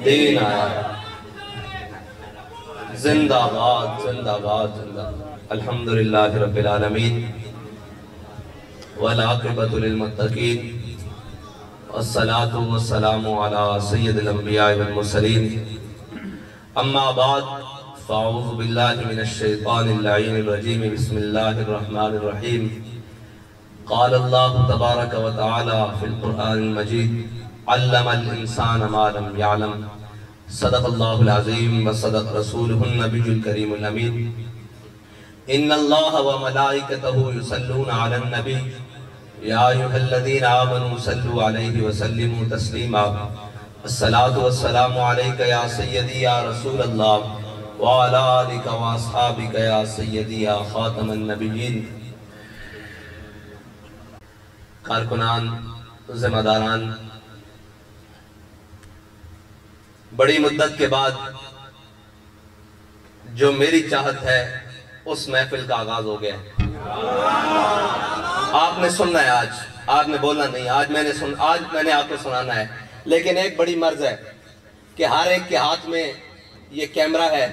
دین آیا زندہ باد زندہ باد زندہ باد۔ الحمدللہ رب العالمین والعاقبۃ للمتقین والصلاة والسلام علی سید الانبیاء والمرسلین اما بعد فاعوذ باللہ من الشیطان اللعین الرجیم بسم اللہ الرحمن الرحیم قال اللہ تبارک و تعالی فی القرآن المجید علم الانسان ما لم يعلم صدق اللہ العظیم وصدق رسولہ النبی الکریم الامین ان اللہ وملائکتہ یصلون علی النبی یا ایھا الذین آمنوا صلوا علیہ وسلموا تسلیما الصلاة والسلام علیک یا سیدی یا رسول اللہ وعلی آلک واصحابک یا سیدی یا خاتم النبیین۔ کارکنان، ذمہ داران، بڑی مدت کے بعد جو میری چاہت ہے اس محفل کا آغاز ہو گیا۔ آپ نے سننا ہے، آج آپ نے بولنا نہیں، آج میں نے آپ کو سنانا ہے۔ لیکن ایک بڑی مرض ہے کہ ہر ایک کے ہاتھ میں یہ کیمرہ ہے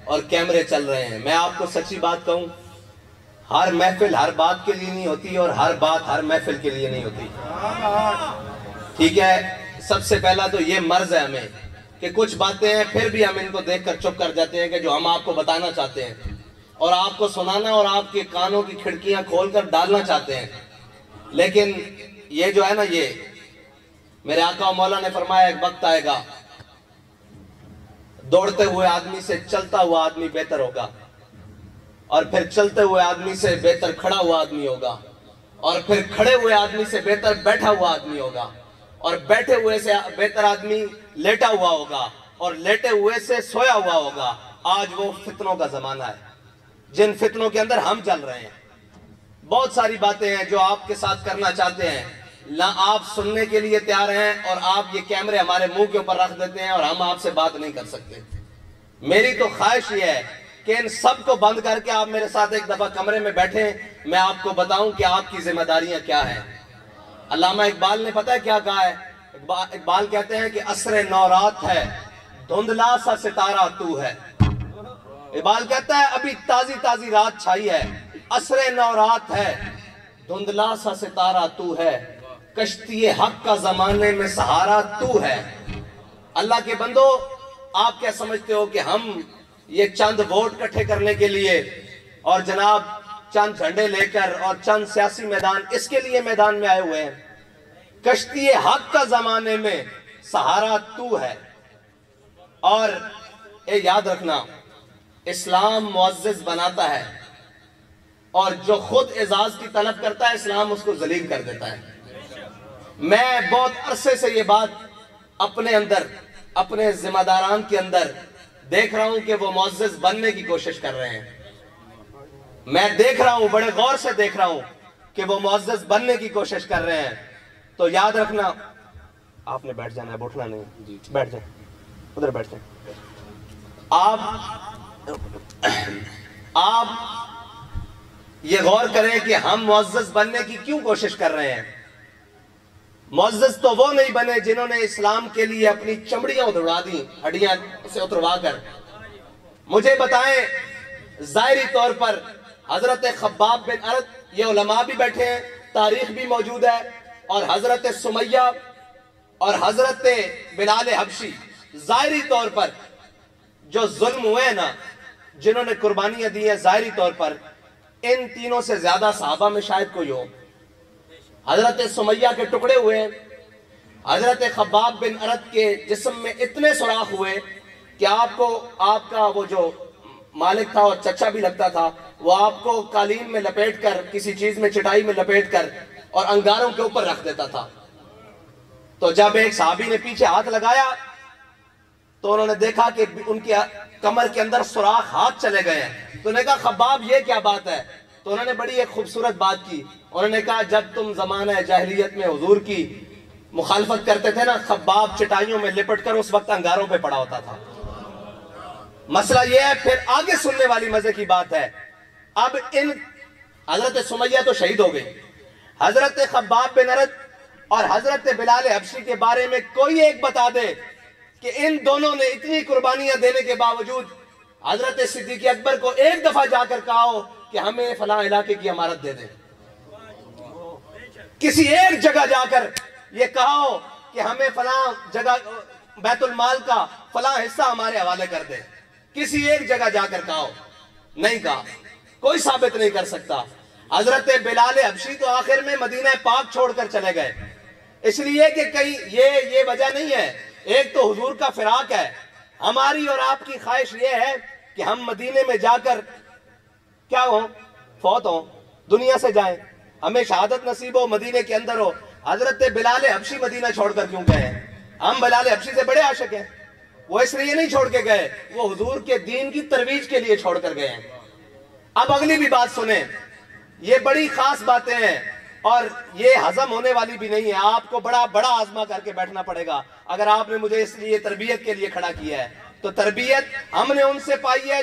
اور کیمرے چل رہے ہیں۔ میں آپ کو سچی بات کہوں، ہر محفل ہر بات کے لیے نہیں ہوتی اور ہر بات ہر محفل کے لیے نہیں ہوتی، ٹھیک ہے؟ سب سے پہلا تو یہ مرض ہے ہمیں کہ کچھ باتیں ہیں پھر بھی ہم ان کو دیکھ کر چپ کر جاتے ہیں کہ جو ہم آپ کو بتانا چاہتے ہیں اور آپ کو سنانا اور آپ کے کانوں کی کھڑکیاں کھول کر ڈالنا چاہتے ہیں۔ لیکن یہ جو ہے نا، یہ میرے آقا و مولا نے فرمایا ایک وقت آئے گا دوڑتے ہوئے آدمی سے چلتا ہوا آدمی بہتر ہوگا، اور پھر چلتے ہوئے آدمی سے بہتر کھڑا ہوا آدمی ہوگا، اور پھر کھڑے ہوئے آدمی سے بہتر بیٹھا ہوا آدمی ہوگا، اور بیٹھے ہوئے سے بہتر آدمی لیٹا ہوا ہوگا، اور لیٹے ہوئے سے سویا ہوا ہوگا۔ آج وہ فتنوں کا زمانہ ہے جن فتنوں کے اندر ہم چل رہے ہیں۔ بہت ساری باتیں ہیں جو آپ کے ساتھ کرنا چاہتے ہیں، نہ آپ سننے کے لیے تیار ہیں اور آپ یہ کیمرے ہمارے منہ کے اوپر رکھ دیتے ہیں اور ہم آپ سے بات نہیں کر سکتے۔ میری تو خواہش یہ ہے کہ ان سب کو بند کر کے آپ میرے ساتھ ایک دفعہ کمرے میں بیٹھیں، میں آپ کو بتاؤں کہ آپ کی ذمہ داریاں کیا ہیں۔ علامہ اقبال نے پتہ ہے کیا کہا ہے؟ اقبال کہتے ہیں کہ عصر نورات ہے، دھندلا سا ستارہ تو ہے۔ اقبال کہتا ہے ابھی تازی تازی رات چھائی ہے، عصر نورات ہے، دھندلا سا ستارہ تو ہے، کشتی حق کا زمانے میں سہارا تو ہے۔ اللہ کے بندو، آپ کیا سمجھتے ہو کہ ہم یہ چند ووٹ کٹھے کرنے کے لیے اور جناب چند جھنڈے لے کر اور چند سیاسی میدان اس کے لیے میدان میں آئے ہوئے ہیں؟ کشتی حق کا زمانے میں سہارا تو ہے۔ اور یاد رکھنا، اسلام معزز بناتا ہے اور جو خود اعزاز کی طلب کرتا ہے اسلام اس کو ذلیل کر دیتا ہے۔ میں بہت عرصے سے یہ بات اپنے اندر، اپنے ذمہ داران کے اندر دیکھ رہا ہوں کہ وہ معزز بننے کی کوشش کر رہے ہیں۔ میں دیکھ رہا ہوں، بڑے غور سے دیکھ رہا ہوں کہ وہ معزز بننے کی کوشش کر رہے ہیں۔ تو یاد رکھنا، آپ نے بیٹھ جانا ہے، اٹھنا نہیں، بیٹھ جائیں، ادھر بیٹھ جائیں۔ آپ یہ غور کریں کہ ہم معزز بننے کی کیوں کوشش کر رہے ہیں۔ معزز تو وہ نہیں بنے جنہوں نے اسلام کے لیے اپنی چمڑیاں اتروا دیں، ہڈیاں سے اتروا کر۔ مجھے بتائیں، ظاہری طور پر حضرت خباب بن ارد، یہ علماء بھی بیٹھے ہیں، تاریخ بھی موجود ہے، اور حضرت سمیہ اور حضرت بلال حبشی، ظاہری طور پر جو ظلم ہوئے ہیں نا، جنہوں نے قربانیاں دی ہیں ظاہری طور پر، ان تینوں سے زیادہ صحابہ میں شاید کوئی ہو۔ حضرت سمیہ کے ٹکڑے ہوئے، حضرت خباب بن ارد کے جسم میں اتنے سوراخ ہوئے کہ آپ کا وہ جو مالک تھا اور چچا بھی لگتا تھا، وہ آپ کو قالین میں لپیٹ کر، کسی چیز میں چٹائی میں لپیٹ کر اور انگاروں کے اوپر رکھ دیتا تھا۔ تو جب ایک صحابی نے پیچھے ہاتھ لگایا تو انہوں نے دیکھا کہ ان کی کمر کے اندر سوراخ ہاتھ چلے گئے ہیں۔ تو انہوں نے کہا خباب یہ کیا بات ہے؟ تو انہوں نے بڑی ایک خوبصورت بات کی، انہوں نے کہا جب تم زمانہ جاہلیت میں حضور کی مخالفت کرتے تھے نا، خباب چٹائیوں میں لپٹ کر اس وقت انگاروں پہ پڑا ہوتا تھا۔ مسئلہ یہ ہے، پھر آگے سننے والی مزے کی بات ہے، اب حضرت سمیہ تو شہید ہو گئی، حضرت خباب بن ارد اور حضرت بلال حبشی کے بارے میں کوئی ایک بتا دے کہ ان دونوں نے اتنی قربانیاں دینے کے باوجود حضرت صدیق اکبر کو ایک دفعہ جا کر کہا ہو کہ ہمیں فلاں علاقے کی امارت دے دیں، کسی ایک جگہ جا کر یہ کہا ہو کہ ہمیں فلاں جگہ بیت المال کا فلاں حصہ ہمارے حوالے کر دیں، کسی ایک جگہ جا کر کہا ہو؟ نہیں کہا، کوئی ثابت نہیں کر سکتا۔ حضرت بلال حبشی تو آخر میں مدینہ پاک چھوڑ کر چلے گئے، اس لیے کہ کہیں یہ وجہ نہیں ہے، ایک تو حضور کا فراق ہے، ہماری اور آپ کی خواہش یہ ہے کہ ہم مدینے میں جا کر کیا ہوں، فوت ہوں، دنیا سے جائیں، ہمیں شہادت نصیب ہو، مدینے کے اندر ہو۔ حضرت بلال حبشی مدینہ چھوڑ کر کیوں گئے ہیں؟ ہم بلال حبشی سے بڑے عاشق ہیں، وہ اس لیے نہیں چھوڑ کے گئے، وہ حضور کے دین کی ترویج کے لیے چھوڑ کر گئے ہیں۔ اب اگلی بھی بات سنیں، یہ بڑی خاص باتیں ہیں اور یہ ہضم ہونے والی بھی نہیں ہے، آپ کو بڑا آزما کر کے بیٹھنا پڑے گا۔ اگر آپ نے مجھے اس لیے تربیت کے لیے کھڑا کیا ہے تو تربیت ہم نے ان سے پائی ہے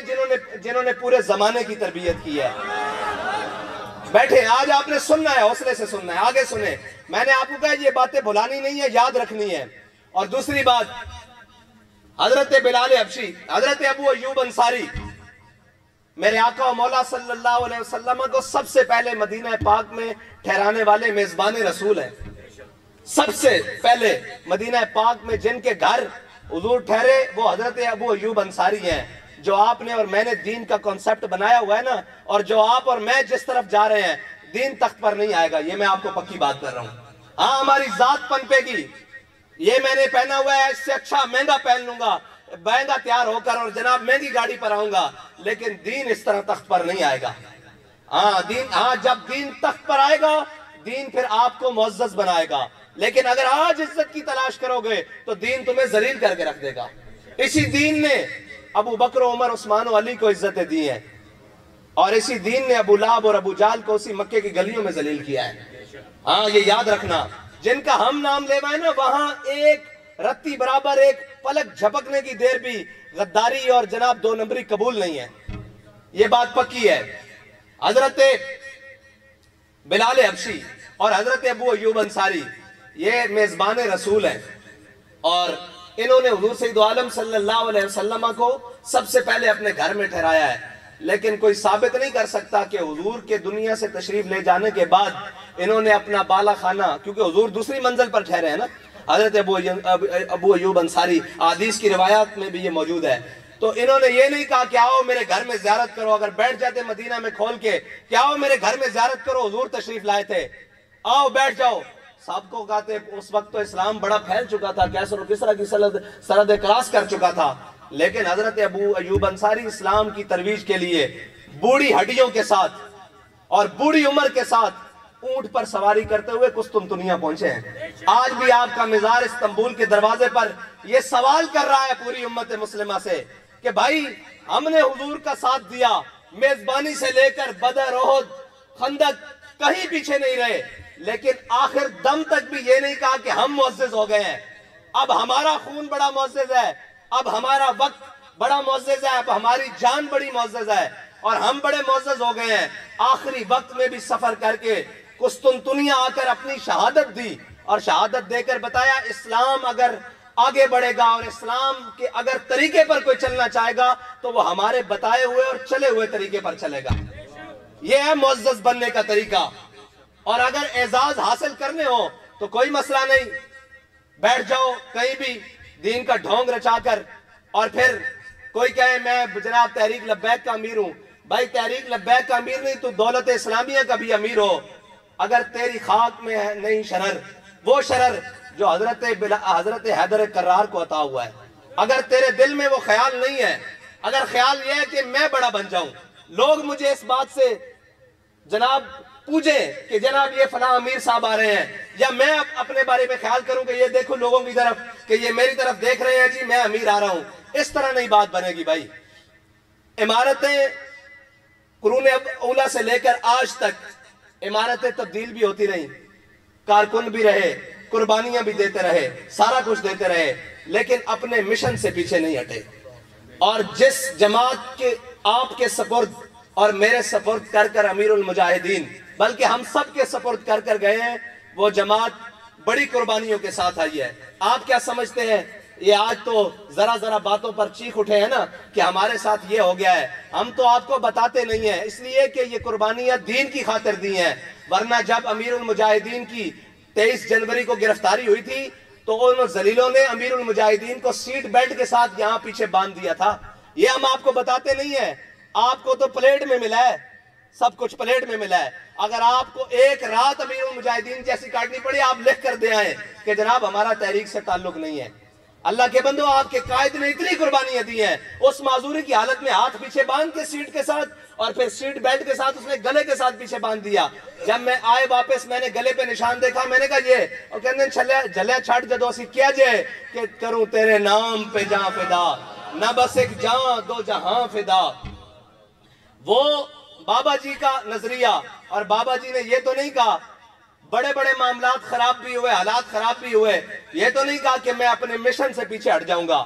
جنہوں نے پورے زمانے کی تربیت کی ہے۔ بیٹھے، آج آپ نے سننا ہے، حوصلے سے سننا ہے، آگے سنیں۔ میں نے آپ کو کہا یہ باتیں بھلانی نہیں ہے، یاد رکھنی ہے۔ اور دوسری بات، حضرت بلال حبشی، حضرت ابو ایوب انصاری، میرے آقا و مولا صلی اللہ علیہ وسلم کو سب سے پہلے مدینہ پاک میں ٹھہرانے والے میزبان رسول ہیں۔ سب سے پہلے مدینہ پاک میں جن کے گھر حضور ٹھہرے وہ حضرت ابو ایوب انصاری ہیں۔ جو آپ نے اور میں نے دین کا کنسپٹ بنایا ہوا ہے نا، اور جو آپ اور میں جس طرف جا رہے ہیں، دین تخت پر نہیں آئے گا، یہ میں آپ کو پکی بات کر رہا ہوں۔ ہاں، ہماری ذات پنپے گی، یہ میں نے پہنا ہوا ہے، اس سے اچھا مہنگا پہن لوں گا، مہنگا تیار ہو کر اور جناب مہنگی گاڑی پر آؤں گا، لیکن دین اس طرح تخت پر نہیں آئے گا۔ ہاں، جب دین تخت پر آئے گا، دین پھر آپ کو معزز بنائے گا، لیکن اگر آج عزت کی تلاش کرو گے تو دین تمہیں ذلیل کر کے رکھ دے گا۔ اسی دین نے ابو بکر، عمر، عثمان و علی کو عزتیں دی ہیں، اور اسی دین نے ابو لہب اور ابو جہل کو اسی مکے کی گلیوں میں ذلیل کیا ہے۔ ہاں، یہ یاد رکھنا، جن کا ہم نام لیوائے نا، وہاں ایک رتی برابر ایک پلک جھپکنے کی دیر بھی غداری اور جناب دو نمبری قبول نہیں ہے، یہ بات پکی ہے۔ حضرت بلال حبشی اور حضرت ابو ایوب انصاری یہ میزبان رسول ہیں، اور انہوں نے حضور سید عالم صلی اللہ علیہ وسلم کو سب سے پہلے اپنے گھر میں ٹھہرایا ہے، لیکن کوئی ثابت نہیں کر سکتا کہ حضور کے دنیا سے تشریف لے جانے کے بعد انہوں نے اپنا بالا خانہ، کیونکہ حضور دوسری منزل پر ٹھہرے ہیں نا، حضرت ابو ایوب انصاری، حدیث کی روایات میں بھی یہ موجود ہے، تو انہوں نے یہ نہیں کہا کہ آؤ میرے گھر میں زیارت کرو، اگر بیٹھ جاتے مدینہ میں کھول کے کہ آؤ میرے گھر میں زیارت کرو، حضور تشریف لائے تھے، آؤ بیٹھ جاؤ۔ صاحب کو کہتے اس وقت تو اسلام بڑا پھیل چکا تھا، کیسر و کسرا کی سرحد کراس کر چکا تھا، لیکن حضرت ابو ایوب انصاری اسلام کی ترویج کے لیے بوڑھی ہڈیوں کے ساتھ اور بوڑھی عمر کے ساتھ اونٹ پر سواری کرتے ہوئے قسطنطنیہ پہنچے ہیں۔ آج بھی آپ کا مزار استنبول کے دروازے پر یہ سوال کر رہا ہے پوری امت مسلمہ سے کہ بھائی، ہم نے حضور کا ساتھ دیا، میزبانی سے لے کر بدر، احد، خندق، کہیں پیچھے نہیں رہے، لیکن آخر دم تک بھی یہ نہیں کہا کہ ہم معزز ہو گئے ہیں، اب ہمارا خون بڑا معزز ہے، اب ہمارا وقت بڑا معزز ہے، اب ہماری جان بڑی معزز ہے، اور ہم بڑے معزز ہو گئے ہیں۔ آخری وقت میں بھی سفر کر کے قسطنطنیہ آ کر اپنی شہادت دی، اور شہادت دے کر بتایا اسلام اگر آگے بڑھے گا اور اسلام کے اگر طریقے پر کوئی چلنا چاہے گا تو وہ ہمارے بتائے ہوئے اور چلے ہوئے طریقے پر چلے گا۔ یہ ہے معزز بننے کا طریقہ، اور اگر اعزاز حاصل کرنے ہو تو کوئی مسئلہ نہیں، بیٹھ جاؤ کہیں بھی دین کا ڈھونگ رچا کر، اور پھر کوئی کہے میں جناب تحریک لبیک کا امیر ہوں، بھائی تحریک لبیک کا امیر نہیں تو دولت اسلامیہ کا بھی امیر ہو، اگر تیری خاک میں ہے نہیں شرر، وہ شرر جو حضرت حیدر کرار کو عطا ہوا ہے، اگر تیرے دل میں وہ خیال نہیں ہے، اگر خیال یہ ہے کہ میں بڑا بن جاؤں، لوگ مجھے اس بات سے جناب پوچھیں کہ جناب یہ فلاں امیر صاحب آ رہے ہیں، یا میں اپنے بارے میں خیال کروں کہ یہ دیکھو لوگوں کی طرف کہ یہ میری طرف دیکھ رہے ہیں، جی میں امیر آ رہا ہوں، اس طرح نہیں بات بنے گی بھائی۔ عمارتیں قرون اولیٰ سے لے کر آج تک عمارتیں تبدیل بھی ہوتی رہیں، کارکن بھی رہے، قربانیاں بھی دیتے رہے، سارا کچھ دیتے رہے، لیکن اپنے مشن سے پیچھے نہیں ہٹے، اور جس جماعت کے آپ کے سپرد اور میرے سپرد کر کر امیر المجاہدین، بلکہ ہم سب کے سپرد کر گئے ہیں، وہ جماعت بڑی قربانیوں کے ساتھ آئی ہے۔ آپ کیا سمجھتے ہیں یہ آج تو ذرا ذرا باتوں پر چیخ اٹھے ہیں نا کہ ہمارے ساتھ یہ ہو گیا ہے. ہم تو آپ کو بتاتے نہیں ہیں اس لیے کہ یہ قربانیاں دین کی خاطر دی ہیں. ورنہ جب امیر المجاہدین کی 23 جنوری کو گرفتاری ہوئی تھی تو ان ذلیلوں نے امیر المجاہدین کو سیٹ بیلٹ کے ساتھ یہاں پیچھے باندھ دیا تھا. یہ ہم آپ کو بتاتے نہیں ہیں. آپ کو تو پلیٹ میں ملا ہے, سب کچھ پلیٹ میں ملا ہے. اگر آپ کو ایک رات امیر المجاہدین جیسی کاٹنی پڑی, آپ لکھ کر دے آئیں کہ جناب ہمارا تحریک سے تعلق نہیں ہے. اللہ کے بندو, آپ کے قائد نے اتنی قربانیاں دی ہیں. اس معذوری کی حالت میں ہاتھ پیچھے باندھ کے سیٹ کے ساتھ, اور پھر سیٹ بیلٹ کے ساتھ اس نے گلے کے ساتھ پیچھے باندھ دیا. جب میں آئے واپس, میں نے گلے پہ نشان دیکھا, میں نے کہا یہ, اور کہنے جلیا چھٹ جدو اسی کیا جائے کہ کروں تیرے نام پہ جاں فدا, نہ بس ایک جاں دو جہاں فدا. وہ بابا جی کا نظریہ, اور بابا جی نے یہ تو نہیں کہا بڑے بڑے معاملات خراب بھی ہوئے, حالات خراب بھی ہوئے, یہ تو نہیں کہا کہ میں اپنے مشن سے پیچھے ہٹ جاؤں گا.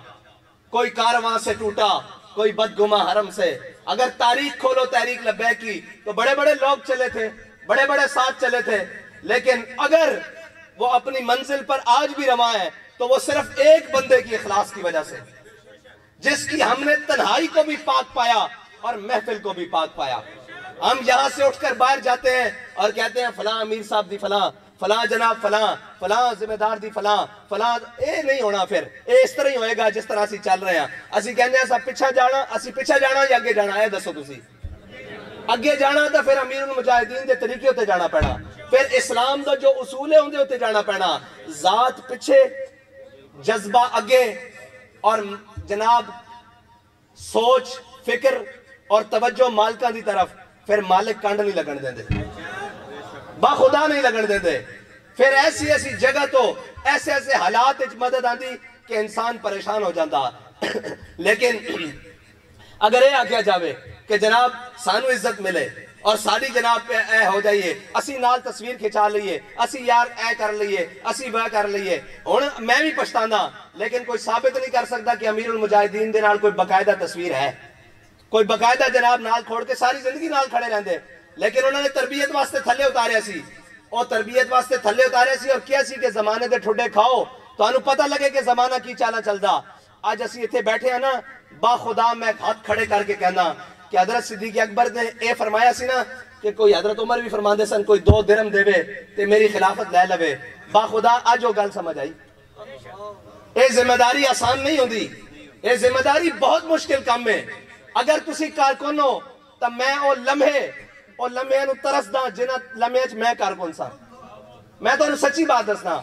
کوئی کارواں سے ٹوٹا, کوئی بدگما حرم سے. اگر تاریخ کھولو تحریک لبیک کی تو بڑے بڑے لوگ چلے تھے, بڑے بڑے ساتھ چلے تھے, لیکن اگر وہ اپنی منزل پر آج بھی رواں ہے تو وہ صرف ایک بندے کی اخلاص کی وجہ سے, جس کی ہم نے تنہائی کو بھی پاک پایا اور محفل کو بھی پاک پایا. ہم یہاں سے اٹھ کر باہر جاتے ہیں اور کہتے ہیں فلاں امیر صاحب دی فلاں, فلاں جناب فلاں, فلاں ذمہ دار دی فلاں, فلاں. اے نہیں ہونا, پھر اے اس طرح ہی ہوئے گا جس طرح اسی چل رہے ہیں. اسی کہنے ہیں سب پیچھے جانا, اسی پیچھے جانا یا اگے جانا ہے, دسو تسی اگے جانا تو پھر امیر المجاہدین دے طریقے ہوتے جانا پینا, پھر اسلام دا جو اصول ہے اندے ہوتے جانا پینا. ذات پیچھے, جذبہ اگے, اور جناب سوچ فکر اور توجہ مالکاں دی طرف. پھر مالک کانڈ نہیں لگن دیں دے, باخدا نہیں لگن دیں دے. پھر ایسی ایسی جگہ تو ایسے ایسے حالات اچ مدد آندی کہ انسان پریشان ہو جاتا. لیکن اگر یہ آکھیا جاوے کہ جناب سانو عزت ملے اور ساری جناب پہ اے ہو جائیے, اسی نال تصویر کھچا لئیے, اسی یار اے کر لئیے, اسی وہ کر لئیے. میں بھی پچھتانا, لیکن کوئی ثابت نہیں کر سکتا کہ امیر المجاہدین دے نال کوئی باقاعدہ تصویر ہے, کوئی باقاعدہ جناب نال کھوڑ کے ساری زندگی نال کھڑے رہندے. لیکن انہوں نے تربیت واسطے تھلے اتارے سی, اور تربیت واسطے تھلے اتارے سی, اور کیا سی کہ زمانے دے ٹھڈے کھاؤ تو انہوں پتہ لگے کہ زمانہ کی چالا چلدا. آج اسی اتھے بیٹھے ہیں نا, با خدا میں ہاتھ کھڑے کر کے کہنا کہ حضرت صدیق اکبر نے اے فرمایا سی نا کہ کوئی حضرت عمر بھی فرما دے سن کوئی 2 درہم دے وے تے میری خلافت لے لوے. با خدا آج وہ گل سمجھ آئی. اے ذمہ داری آسان نہیں ہوندی, اے ذمہ داری بہت مشکل کام ہے. اگر تسی کارکن ہو تو میں او لمحے نو ترس دا جنہ لمحے میں کارکن سا. میں تو انہوں سچی بات دسنا,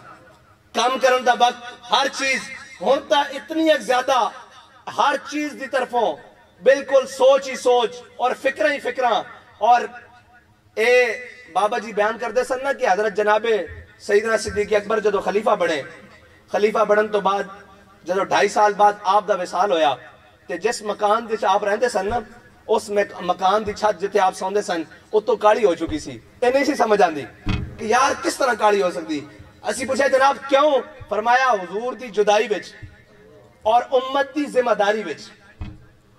کام کرن دا وقت ہر چیز ہونتا اتنی ایک زیادہ ہر چیز دی طرفوں بالکل سوچ ہی سوچ اور فکرہ ہی فکرہ. اور اے بابا جی بیان کر دے سن نا کہ حضرت جناب سیدنا صدیق اکبر جدو خلیفہ بڑھے, خلیفہ بڑھن تو بعد جدو 2.5 سال بعد آپ دا وصال ہویا, تے جس مکان دے آپ رہندے سن نا, اس مکان دی چھت جتے آپ سوندے سن وہ تو کاڑی ہو چکی سی. اے نہیں سی سمجھ آندی کہ یار کس طرح کاڑی ہو سکتی. اسی پوچھے جناب کیوں؟ فرمایا حضور دی جدائی وچ اور امت دی ذمہ داری وچ.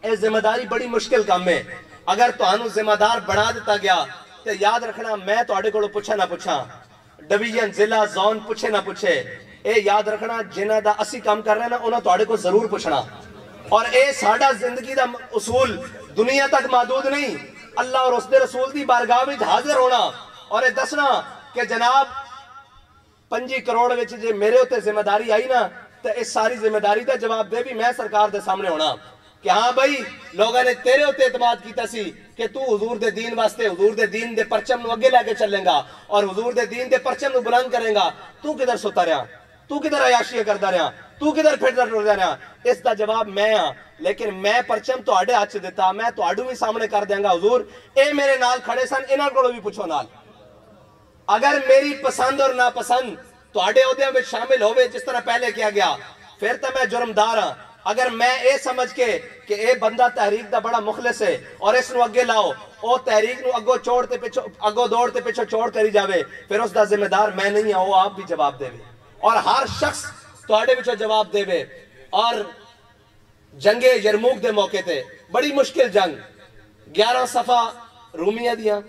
اے ذمہ داری بڑی مشکل کام ہے. اگر تانوں ذمہ دار بنا دیتا گیا تے یاد رکھنا میں تواڈے کولوں پوچھا نہ پوچھاں, ڈویژن ضلع زون پوچھے نہ پوچھے, اے یاد رکھنا جنہ دا اسی کام کر رہے نا انہاں تواڈے کو ضرور پوچھنا. اور اے ساڈا زندگی دا اصول دنیا تک محدود نہیں, اللہ اور اس دے رسول دی بارگاہ وچ حاضر ہونا اور اے دسنا کہ جناب 5 کروڑ وچ جے میرے ہوتے ذمہ داری آئی نا تو اس ساری ذمہ داری دا جواب دے بھی میں سرکار دے سامنے ہونا کہ ہاں بھائی لوگوں نے تیرے ہوتے اعتماد کیتا سی کہ تو حضور دے دین واسطے حضور دے دین دے پرچم نو اگے لے کے چلیں گا اور حضور دے دین دے پرچم نو بلند کریں گا. تو کدھر سوتا رہا, تو کدھر عیاشیاں کرتا رہا, تو کدھر پھرتا ٹرتا رہا؟ اس دا جواب میں ہاں, لیکن میں پرچم تواڈے ہاتھ دیتا, میں تواڈوں بھی سامنے کر دیں گا. حضور اے میرے نال کھڑے سن, انہاں کولوں بھی پوچھو نال. اگر میری پسند اور ناپسند تواڈے عہدیاں میں شامل ہوئے جس طرح پہلے کیا گیا پھر تو میں جرمدار ہاں. اگر میں اے سمجھ کے کہ اے بندہ تحریک دا بڑا مخلص ہے اور اس نو اگے لاؤ, او تحریک نو اگو چھوڑتے پیچھو اگو دوڑتے پیچھو چھوڑ کری جاوے, پھر اس دا ذمہ دار میں نہیں ہوں, آپ بھی جواب دے وے اور ہر شخص تواڈے وچوں جواب دے وے. اور جنگ یرموک دے موقع تے بڑی مشکل جنگ, 11 صفحہ رومیہ دیاں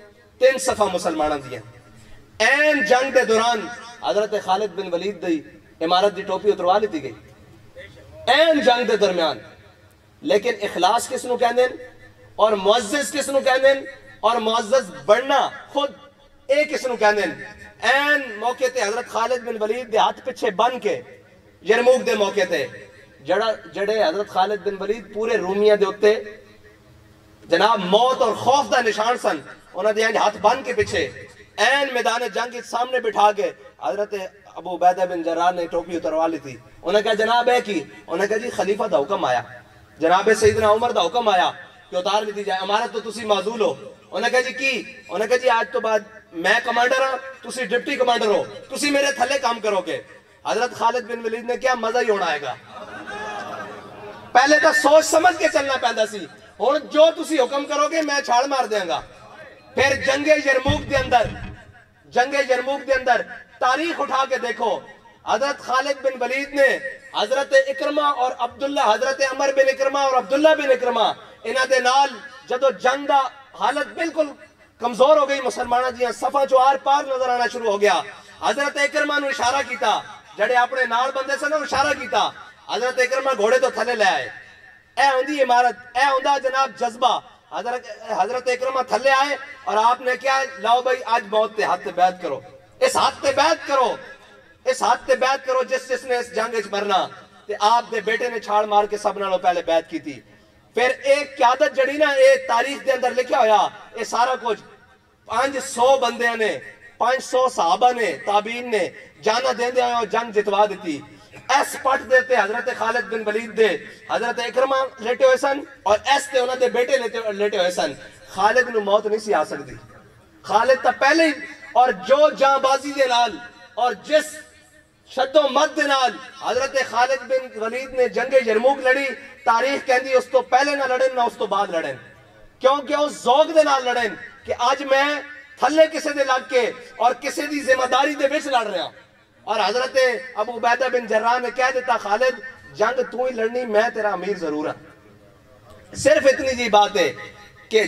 3 صفحہ مسلمانہ دیاں. این جنگ دے دوران حضرت خالد بن ولید دی امارت دی ٹوپی اتروا لیتی گئی. این جنگ دے درمیان. لیکن اخلاص کس نو کہندے اور معزز کس نو کہندے اور معزز بڑھنا خود ایک کس نو کہندے. این موقع تے حضرت خالد بن ولید دے ہاتھ پچھے بن کے یرموک دے موقع تے جڑے حضرت خالد بن ولید پورے رومیہ دے ہوتے جناب موت اور خوف دا نشان سن, انہاں دے ہاتھ بن کے پچھے این میدان جنگ کے سامنے بٹھا کے حضرت ابو عبیدہ بن جراح نے ٹوپی اتروا لی تھی. انہوں نے کہا جناب ہے کی؟ انہوں نے کہا جی خلیفہ دا حکم آیا, جناب سیدنا عمر دا حکم آیا کہ اتار لی جائے, امارت تو تسی معزول ہو. انہوں نے کہا جی کی؟ انہوں نے کہا جی آج تو بعد میں کمانڈر ہاں, تسی ڈپٹی کمانڈر ہو, تسی میرے تھلے کام کرو گے. حضرت خالد بن ولید نے کیا مزہ ہی ہونا آئے گا. پہلے تو سوچ سمجھ کے چلنا پہندا سی, اور جو تسی حکم کرو گے میں چھاڑ مار دیں گا. پھر جنگ یرموک دے اندر تاریخ اٹھا کے دیکھو, حضرت خالد بن ولید نے حضرت اکرمہ اور عبداللہ, حضرت عمر بن اکرمہ اور عبداللہ بن اکرمہ انہاں دے نال جدو جنگ دا حالت بالکل کمزور ہو گئی, مسلمانہ جیاں صفحہ جو آر پار نظر آنا شروع ہو گیا, حضرت اکرمہ نو اشارہ کیتا, جڑے اپنے نال بندے سے نو اشارہ کیتا, حضرت اکرمہ گھوڑے تو تھلے لے آئے. اے ہوندی عمارت, اے ہوندہ جناب جذبہ. حضرت اکرمہ تھلے آئے اور آپ نے کیا, لاؤ بھائی آج موت تے ہاتھ تے بیعت کرو, اس ہاتھ تے بیعت کرو, اس ہاتھ تے بیعت کرو جس نے اس جنگ اچ مرنا. تے آپ دے بیٹے نے چھاڑ مار کے سب نالوں پہلے بیعت کی تھی. پھر ایک قیادت جڑی نا, ایک تاریخ دے اندر لکھا ہویا, اے سارا کچھ 500 بندے نے, 500 صحابہ نے, تابعین نے جانا دیندے آئے اور جنگ جتوا دیتی. ایس پٹ دیتے حضرت خالد بن ولید دے حضرت اکرمہ لیٹے ہوئے سن, اور ایس تے انہوں دے بیٹے لیٹے ہوئے سن. خالد نو موت نہیں سی آ سکتی, خالد تا پہلے ہی, اور جو جاں بازی دے نال اور جس شد و مد دے نال حضرت خالد بن ولید نے جنگ یرموک لڑی, تاریخ کہندی اس تو پہلے نہ لڑن نہ اس تو بعد لڑن, کیونکہ اس ذوق دے نال لڑن کہ آج میں تھلے کسے دے لگ کے اور کسے دی ذمہ داری دے وچ لڑ رہا. اور حضرت ابو عبیدہ بن جراح نے کہہ دیتا, خالد جنگ تو ہی لڑنی, میں تیرا امیر ضرور ہوں. صرف اتنی جی بات ہے کہ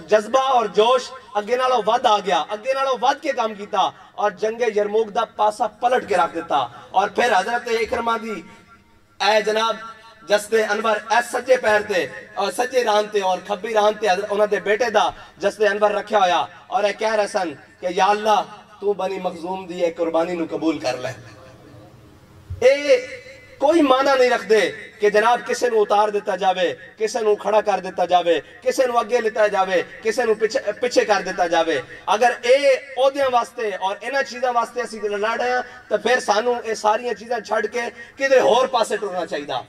جذبہ اور جوش اگے نالوں ود آ گیا, اگے نالوں ود کے کام کیتا اور جنگ یرموک دا پاسا پلٹ کے رکھ دیتا. اور پھر حضرت اکرمہ دی اے جناب جستے انور ایس سجے پیر تے اور سجے ران تے اور کھبی ران تے انہاں دے بیٹے دا جستے انور رکھیا ہویا, اور اے کہہ رہے سن کہ یا اللہ تو بنی مخزوم دی ایک قربانی نو قبول کر لے. اے کوئی معنی نہیں رکھ دے کہ جناب کسے نو اتار دیتا جاوے, کسے نو کھڑا کر دیتا جاوے, کسے نو اگے لیتا جاوے, کسے نو پچھے کر دیتا جاوے. اگر اے عہدیاں واسطے اور انہاں چیزاں واسطے اسی لڑ رہے ہیں تو پھر سانو اے ساری چیزاں چھڑ کے کدھر ہور پاسے ٹرنا چاہیے.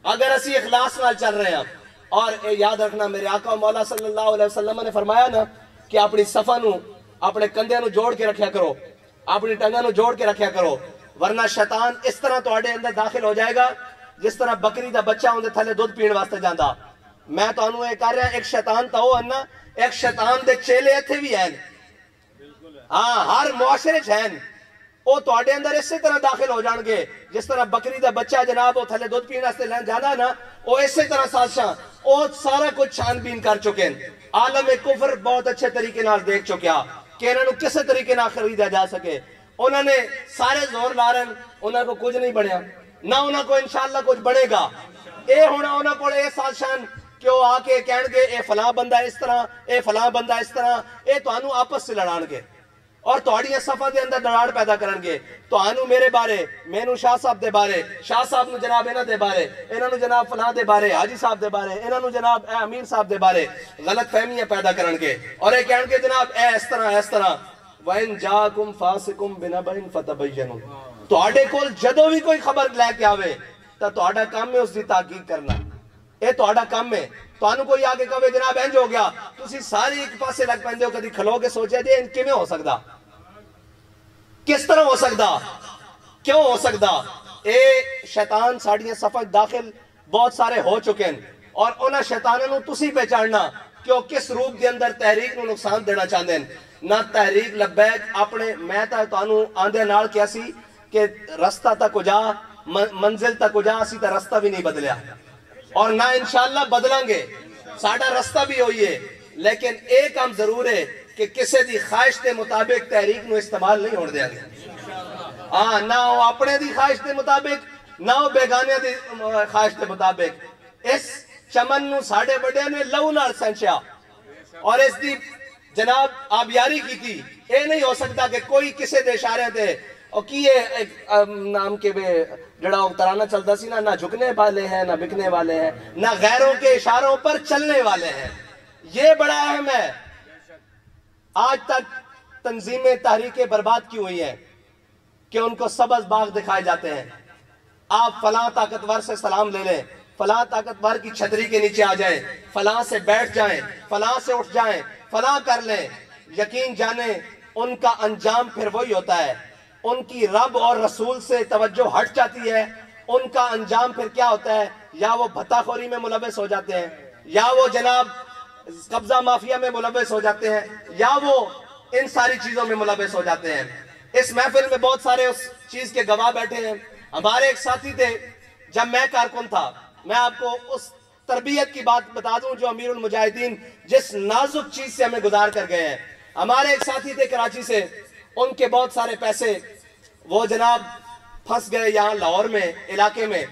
اگر اسی اخلاص نال چل رہے ہیں, اور اے یاد رکھنا میرے آقا مولا صلی اللہ علیہ وسلم نے فرمایا نا کہ اپنی صفہ نو اپنے کندھے نو جوڑ کے رکھیا کرو, اپنی ٹنگاں نو جوڑ کے رکھیا کرو, ورنہ شیطان اس طرح تواڈے اندر داخل ہو جائے گا جس طرح بکری دا بچہ ہوندے تھلے دودھ پین واسطے جاندا. میں تانوں اے کہہ رہا ایک شیطان تا ہو نا, ایک شیطان دے چیلے ایتھے بھی ہیں, ہاں ہر معاشرے چ ہیں, او تواڈے اندر اسی طرح داخل ہو جان گے جس طرح بکری دا بچہ جناب او تھلے دودھ پین واسطے لین جانا نا, او اسی طرح سازشاں او سارا کچھ چھان بین کر چکے ہیں. عالم کفر بہت اچھے طریقے نال دیکھ چکیا کہ انہوں نے کسے طریقے نہ خریدا جا سکے. انہوں نے سارے زور لا رہے ہیں, انہوں کو کچھ نہیں بڑھیا, نہ انہوں کو انشاءاللہ کچھ بڑھے گا. اے ہونا انہوں کو اے سازشان کہ وہ آ کے کہن گے اے فلاں بندہ اس طرح, اے فلاں بندہ اس طرح, اے تو انہوں آپس سے لڑان گے اور توڑیاں صفحہ دے اندر دراڑ پیدا کرن گے. تو انہوں میرے بارے, میں نو شاہ صاحب دے بارے, شاہ صاحب نو جناب انہوں دے بارے, انہوں نو جناب فلاں دے بارے, حاجی صاحب دے بارے, انہوں نو جناب اے امیر صاحب دے بارے غلط فہمیاں پیدا کرن گے اور اے کہن گے جناب اے اس طرح اس طرح. وَإِن جَاءَكُمْ فَاسِقٌ بِنَبَإٍ فَتَبَيَّنُوا, توڑے کول جدوں بھی کوئی خبر لے کے آوے تو توڑا کام ہے اس دی تحقیق کرنا, اے توڑا کام ہے. تو انہوں کوئی آگے کہوے جناب انج ہو گیا, تسی ساری ایک پاسے لگ پہندے ہو, کدی کھلو کے سوچے جے ان کی میں ہو سکتا, کس طرح ہو سکتا, کیوں ہو سکتا. اے شیطان ساڑیاں صفحہ داخل بہت سارے ہو چکے ہیں, اور انہاں شیطانوں تسی پہچاننا کہ وہ کس روپ دے اندر تحریک نو نقصان دینا چاہتے ہیں. نہ تحریک لبیک اپنے میں تو انہوں آندھے نال کیا سی کہ رستہ تک جا, منزل تک جا, اسی تا رستہ بھی نہیں بدلیا اور نہ انشاءاللہ بدلیں گے, ساڑھا رستہ بھی ہوئی ہے. لیکن ایک ہم ضرور ہے کہ کسے دی خواہش دے مطابق تحریک نو استعمال نہیں ہونے دیا گیا. نہ وہ اپنے دی خواہش دے مطابق, نہ بیگانے دی خواہش کے مطابق اس چمن نو ساڑے بڑے نے لو نال سینچیا اور اس دی جناب آبیاری کی تھی. اے نہیں ہو سکتا کہ کوئی کسے دے اشارے تھے اور کیے نام کے بے جڑا ترانہ چلتا سی نہ جھکنے والے ہیں نہ بکنے والے ہیں نہ غیروں کے اشاروں پر چلنے والے ہیں. یہ بڑا اہم ہے. آج تک تنظیمیں تحریکیں برباد کی ہوئی ہیں کہ ان کو سبز باغ دکھائے جاتے ہیں. آپ فلاں طاقتور سے سلام لے لیں, فلاں طاقتور کی چھتری کے نیچے آ جائیں, فلاں سے بیٹھ جائیں, فلاں سے اٹھ جائیں, فلاں کر لیں. یقین جانیں ان کا انجام پھر وہی ہوتا ہے. ان کی رب اور رسول سے توجہ ہٹ جاتی ہے. ان کا انجام پھر کیا ہوتا ہے؟ یا وہ بھتہ خوری میں ملوث ہو جاتے ہیں, یا وہ جناب قبضہ مافیا میں ملوث ہو جاتے ہیں, یا وہ ان ساری چیزوں میں ملوث ہو جاتے ہیں. اس محفل میں بہت سارے اس چیز کے گواہ بیٹھے ہیں. ہمارے ایک ساتھی تھے جب میں کارکن تھا. میں آپ کو اس تربیت کی بات بتا دوں جو امیر المجاہدین جس نازک چیز سے ہمیں گزار کر گئے ہیں. ہمارے ایک ساتھی تھے کراچی سے, ان کے بہت سارے پیسے وہ جناب پھنس گئے یہاں لاہور میں علاقے میں.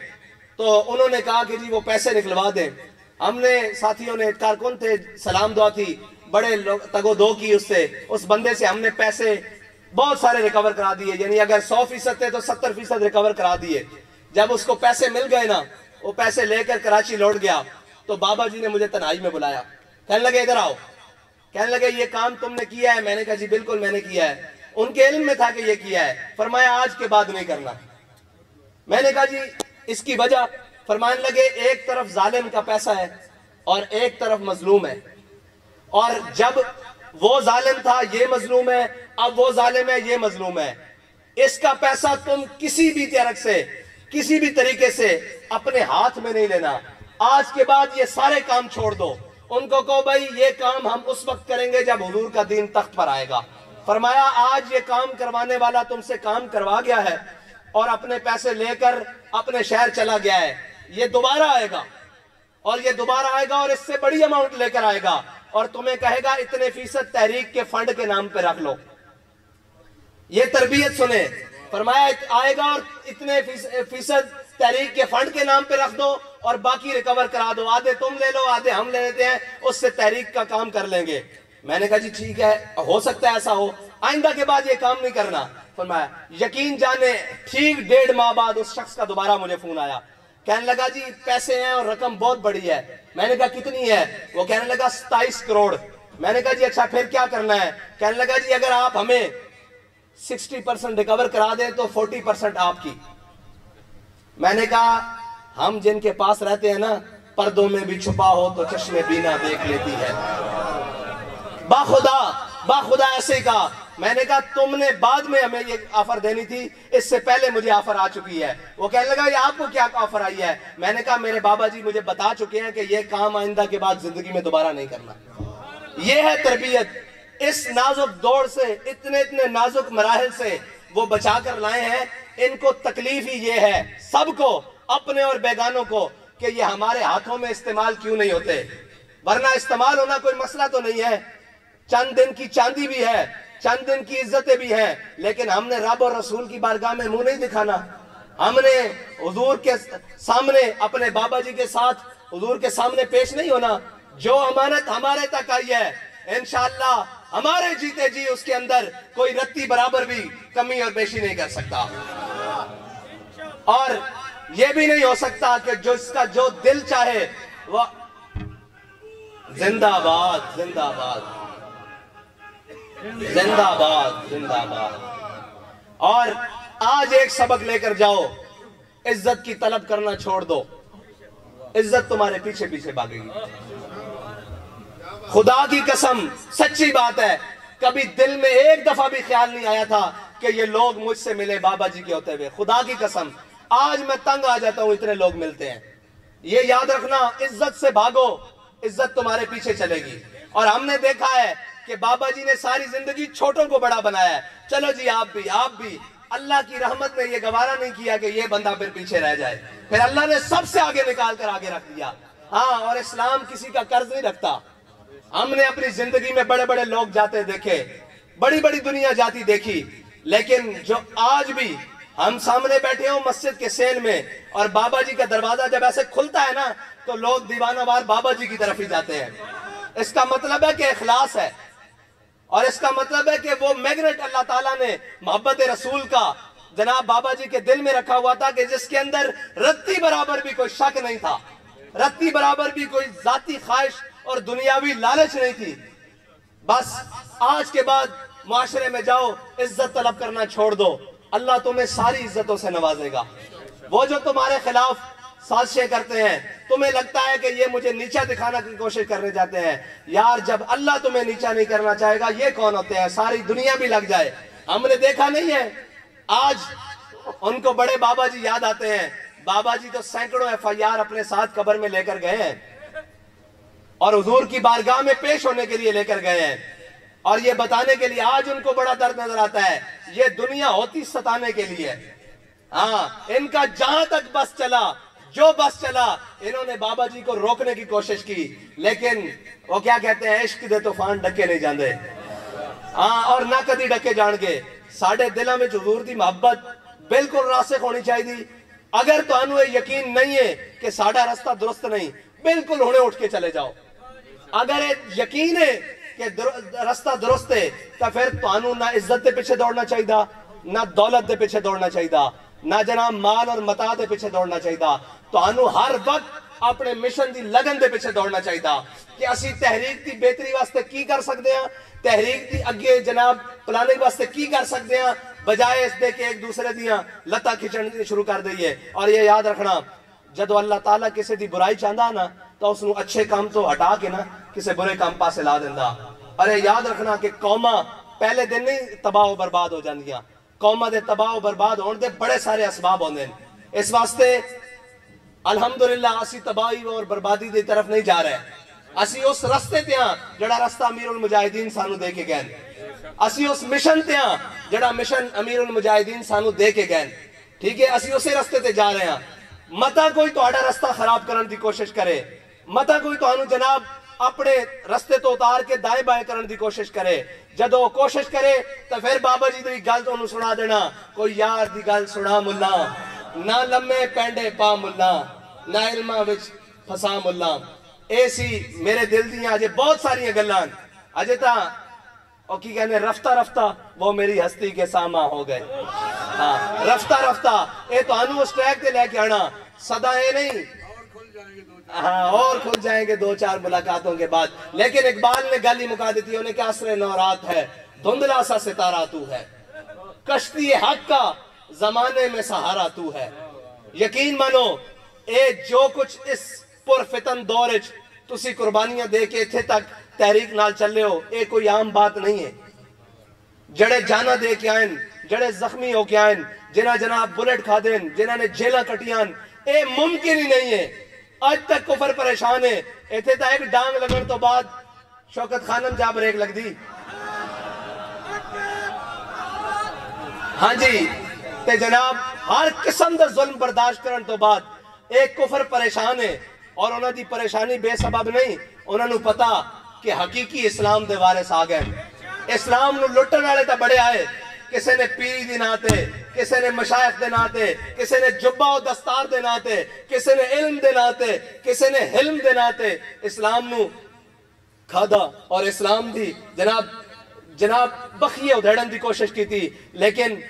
تو انہوں نے کہا کہ جی وہ پیسے نکلوا دیں. ہم نے ساتھیوں نے کارکن تھے, سلام دعا تھی, بڑے تگو دو کی اس سے. اس بندے سے ہم نے پیسے بہت سارے ریکور کرا دیے. یعنی اگر 100% تھے تو 70% ریکور کرا دیے. جب اس کو پیسے مل گئے نا, وہ پیسے لے کر کراچی لوٹ گیا تو بابا جی نے مجھے تنہائی میں بلایا. کہنے لگے ادھر آؤ. کہنے لگے یہ کام تم نے کیا ہے؟ میں نے کہا جی بالکل میں نے کیا ہے. ان کے علم میں تھا کہ یہ کیا ہے. فرمایا آج کے بعد نہیں کرنا. میں نے کہا جی اس کی وجہ؟ فرمانے لگے ایک طرف ظالم کا پیسہ ہے اور ایک طرف مظلوم ہے, اور جب وہ ظالم تھا یہ مظلوم ہے, اب وہ ظالم ہے یہ مظلوم ہے. اس کا پیسہ تم کسی بھی طرح سے کسی بھی طریقے سے اپنے ہاتھ میں نہیں لینا. آج کے بعد یہ سارے کام چھوڑ دو. ان کو کہو بھائی یہ کام ہم اس وقت کریں گے جب حضور کا دین تخت پر آئے گا. فرمایا آج یہ کام کروانے والا تم سے کام کروا گیا ہے اور اپنے پیسے لے کر اپنے شہر چلا گیا ہے. یہ دوبارہ آئے گا اور یہ دوبارہ آئے گا اور اس سے بڑی اماؤنٹ لے کر آئے گا اور تمہیں کہے گا اتنے فیصد تحریک کے فنڈ کے نام پہ رکھ لو. یہ تربیت سنیں. فرمایا آئے گا اور اتنے فیصد تحریک کے فنڈ کے نام پہ رکھ دو اور باقی ریکور کرا دو. آدھے تم لے لو آدھے ہم لے لیتے ہیں, اس سے تحریک کا کام کر لیں گے. میں نے کہا جی ٹھیک ہے, ہو سکتا ہے ایسا ہو, آئندہ کے بعد یہ کام نہیں کرنا. فرمایا یقین جانے ٹھیک 1.5 ماہ بعد اس شخص کا دوبارہ مجھے فون آیا. کہنے لگا جی پیسے ہیں اور رقم بہت بڑی ہے. میں نے کہا کتنی ہے؟ وہ کہنے لگا 27 کروڑ. میں نے کہا جی اچھا پھر کیا کرنا ہے؟ کہنے لگا جی اگر آپ ہمیں 60% ریکور کرا دیں تو 40% آپ کی. میں نے کہا ہم جن کے پاس رہتے ہیں نا, پردوں میں بھی چھپا ہو تو چشم بینا دیکھ لیتی ہے. باخدا ایسے ہی کہا. میں نے کہا تم نے بعد میں ہمیں یہ آفر دینی تھی, اس سے پہلے مجھے آفر آ چکی ہے. وہ کہنے لگا یہ آپ کو کیا آفر آئی ہے؟ میں نے کہا میرے بابا جی مجھے بتا چکے ہیں کہ یہ کام آئندہ کے بعد زندگی میں دوبارہ نہیں کرنا. یہ ہے تربیت. اس نازک دور سے اتنے نازک مراحل سے وہ بچا کر لائے ہیں. ان کو تکلیف ہی یہ ہے سب کو, اپنے اور بیگانوں کو, کہ یہ ہمارے ہاتھوں میں استعمال کیوں نہیں ہوتے. ورنہ استعمال ہونا کوئی مسئلہ تو نہیں ہے. چند دن کی چاندی بھی ہے, چند دن کی عزتیں بھی ہیں, لیکن ہم نے رب اور رسول کی بارگاہ میں منہ نہیں دکھانا. ہم نے حضور کے سامنے اپنے بابا جی کے ساتھ حضور کے سامنے پیش نہیں ہونا. جو امانت ہمارے تک آئی ہے انشاءاللہ ہمارے جیتے جی اس کے اندر کوئی رتی برابر بھی کمی اور بیشی نہیں کر سکتا. اور یہ بھی نہیں ہو سکتا کہ جو اس کا جو دل چاہے وہ. زندہ باد زندہ باد زندہ باد زندہ باد. اور آج ایک سبق لے کر جاؤ, عزت کی طلب کرنا چھوڑ دو. عزت تمہارے پیچھے پیچھے بھاگے گی. خدا کی قسم سچی بات ہے, کبھی دل میں ایک دفعہ بھی خیال نہیں آیا تھا کہ یہ لوگ مجھ سے ملے بابا جی کے ہوتے ہوئے. خدا کی قسم آج میں تنگ آ جاتا ہوں, اتنے لوگ ملتے ہیں. یہ یاد رکھنا, عزت سے بھاگو, عزت تمہارے پیچھے چلے گی. اور ہم نے دیکھا ہے کہ بابا جی نے ساری زندگی چھوٹوں کو بڑا بنایا ہے. چلو جی آپ بھی اللہ کی رحمت نے یہ گوارا نہیں کیا کہ یہ بندہ پھر پیچھے رہ جائے. پھر اللہ نے سب سے آگے نکال کر آگے رکھ دیا. ہاں, اور اسلام کسی کا قرض نہیں رکھتا. ہم نے اپنی زندگی میں بڑے بڑے لوگ جاتے دیکھے, بڑی بڑی دنیا جاتی دیکھی, لیکن جو آج بھی ہم سامنے بیٹھے ہوں مسجد کے سین میں اور بابا جی کا دروازہ جب ایسے کھلتا ہے نا تو لوگ دیوانہ وار بابا جی کی طرف ہی جاتے ہیں. اس کا مطلب ہے کہ اخلاص ہے, اور اس کا مطلب ہے کہ وہ میگنیٹ اللہ تعالیٰ نے محبت رسول کا جناب بابا جی کے دل میں رکھا ہوا تھا کہ جس کے اندر رتی برابر بھی کوئی شک نہیں تھا, رتی برابر بھی کوئی ذاتی خواہش اور دنیاوی لالچ نہیں تھی. بس آج کے بعد معاشرے میں جاؤ, عزت طلب کرنا چھوڑ دو, اللہ تمہیں ساری عزتوں سے نوازے گا. وہ جو تمہارے خلاف سازشیں کرتے ہیں, تمہیں لگتا ہے کہ یہ مجھے نیچا دکھانا کی کوشش کرنے جاتے ہیں, یار جب اللہ تمہیں نیچا نہیں کرنا چاہے گا یہ کون ہوتے ہیں, ساری دنیا بھی لگ جائے. ہم نے دیکھا نہیں ہے, آج ان کو بڑے بابا جی یاد آتے ہیں. بابا جی تو سینکڑوں FIR اپنے ساتھ قبر میں لے کر گئے ہیں اور حضور کی بارگاہ میں پیش ہونے کے لیے لے کر گئے ہیں, اور یہ بتانے کے لیے آج ان کو بڑا درد نظر آتا ہے یہ دنیا ہوتی ستانے کے لیے. ہاں, ان کا جہاں تک بس چلا, جو بس چلا, انہوں نے بابا جی کو روکنے کی کوشش کی, لیکن وہ کیا کہتے ہیں, عشق دے طوفان ڈکے نہیں جاندے. ہاں, اور نہ کدی ڈکے جان گے. ساڑھے دلوں میں حضور دی محبت بالکل راسخ ہونی چاہیے. اگر تو انہوں یقین نہیں ہے کہ ساڑھا رستہ درست نہیں, بالکل ہونے اٹھ کے چلے جاؤ. اگر یقین ہے کہ رستہ درست ہے تو پھر تو نہ عزت دے پیچھے دوڑنا چاہیے, نہ دولت دے پیچھے دوڑنا چاہیے, نہ جناب مال اور متاع دے پیچھے دوڑنا چاہیے. تو ہر وقت اپنے مشن دی لگن دے پیچھے دوڑنا چاہیے کہ اسی تحریک دی بہتری واسطے کی کر سکتے ہیں, تحریک دی اگے جناب پلاننگ واسطے کی کر سکتے ہیں, بجائے اس دے کہ ایک دوسرے دیاں لتا کھچن شروع کر دئیے. اور یہ یاد رکھنا, جدو اللہ تعالیٰ کسی دی برائی چاہتا نا تو اس نو اچھے کام تو ہٹا کے نا کسی برے کام پاسے لا دیندہ. ارے یاد رکھنا کہ قوماں پہلے دن نہیں تباہ و برباد ہو جاندیاں, قوماں دے تباہ و برباد ہونے دے بڑے سارے اسباب ہوندے ہیں. اس واسطے الحمدللہ اسی تباہی اور بربادی دی طرف نہیں جا رہے, اسی اس رستے تے ہاں جڑا رستہ امیر المجاہدین سانو دے کے گئے, اسی اس مشن تے ہاں جڑا مشن امیر المجاہدین سانو دے کے گئے. ٹھیک ہے, اسی اسی رستے تے جا رہے ہیں. متا کوئی تو آڑا رستہ خراب کرنے دی کوشش کرے, متا کوئی تو آنو جناب اپنے رستے تو اتار کے دائیں بائیں کرنے دی کوشش کرے. جدو کوشش کرے تو پھر بابا جی دی گل تو انہوں سنا دینا, کوئی یار دی گل سنا ملا, نہ لمے پینڈے پا ملا, نہ علمہ وچ پھسا ملا. ایسی میرے دل دیاں آجے بہت ساری گلان آجے تا اور کی کہنے رفتہ رفتہ وہ میری ہستی کے ساما ہو گئے. ہاں, رفتہ رفتہ اے تو انہوں اس ٹریک دے لے کے آنا, صدا ہے نہیں, ہاں اور کھل جائیں گے دو چار ملاقاتوں کے بعد. لیکن اقبال نے گالی مکا دیتی, انہیں کہ عصر نورات ہے, دھندلا سا ستارہ تو ہے, کشتی حق کا زمانے میں سہارا تو ہے. یقین مانو اے جو کچھ اس پرفتن دورج تسی قربانیاں دے کے تھے تک تحریک نال چلے ہو, اے کوئی عام بات نہیں ہے. جڑے جانا دے کے آئیں, جڑے زخمی ہو کے آئیں, جنہ جناب بلٹ کھا دیں, جنہ نے جیلہ کٹیاں, اے ممکن ہی نہیں ہے. آج تک کفر پریشان ہے. ایتھے تا ایک ڈانگ لگن تو بعد شوکت خانم جا بریک لگ دی. ہاں جی, تے جناب ہر قسم دا ظلم برداشت کرن تو بعد ایک کفر پریشان ہے, اور انہوں دی پریشانی بے سبب نہیں. انہوں نے پتا کہ حقیقی اسلام دے وارث آ گئے. اسلام نو لٹن والے تا بڑے آئے, کسی نے پیری دی ناتے, کسی نے مشایخ دے ناتے, کسی نے جبہ و دستار دے ناتے, کسی نے علم دے ناتے, کسی نے حلم دے ناتے اسلام نو کھادا اور اسلام دی جناب بخیے ادھیڑن دی کوشش کی تھی. لیکن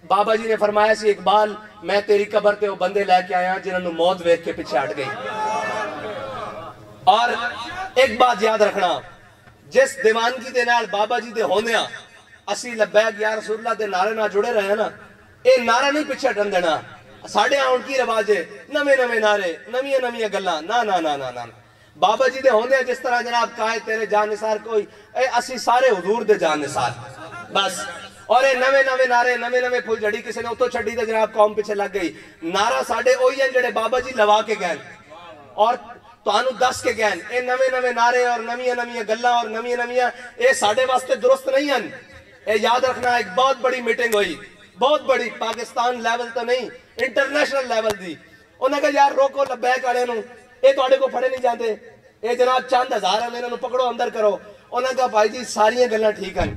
بابا جی نے فرمایا سی, اقبال میں تیری قبر تے وہ بندے لے کے آیا جنہوں نے موت ویکھ کے پیچھے ہٹ گئی. اور ایک بات یاد رکھنا, جس دیوانگی دے نال بابا جی دے ہوندیاں اسی لبیک یا رسول اللہ دے نعرے نہ جڑے رہے نا, اے نعرہ نہیں پیچھے ہٹن دینا. ساڑھے آن کی رواج ہے نوے نوے نعرے, نویاں نویاں گلاں, نا نا نا نا نا. بابا جی دے ہوندے جس طرح جناب کہے تیرے جان نثار کوئی, اے اسی سارے حضور دے جان نثار بس. اور اے نوے نوے نعرے, نوے نوے پھول جڑی کسی نے اتو چھڑی تے جناب قوم پیچھے لگ گئی. نعرہ ساڑھے ہوئی ہیں جڑے بابا جی لوا کے گئے اور تو آنو دس کے گئے. اے نوے نوے نعرے اور نویاں نویاں گلاں اور نویاں نویاں, اے ساڑھے واسطے درست نہیں ہیں. اے یاد رکھنا, ایک بہت بڑی میٹنگ ہوئی, بہت بڑی, پاکستان لیول تو نہیں انٹرنیشنل لیول دی. انہوں نے کہا یار روکو لبیک آڑے نو, اے تو آڑے کو پھڑے نہیں جاندے, اے جناب چند ہزار ہیں, انہوں نے پکڑو اندر کرو. انہوں نے کہا بھائی جی ساریاں گلاں ٹھیک ہیں,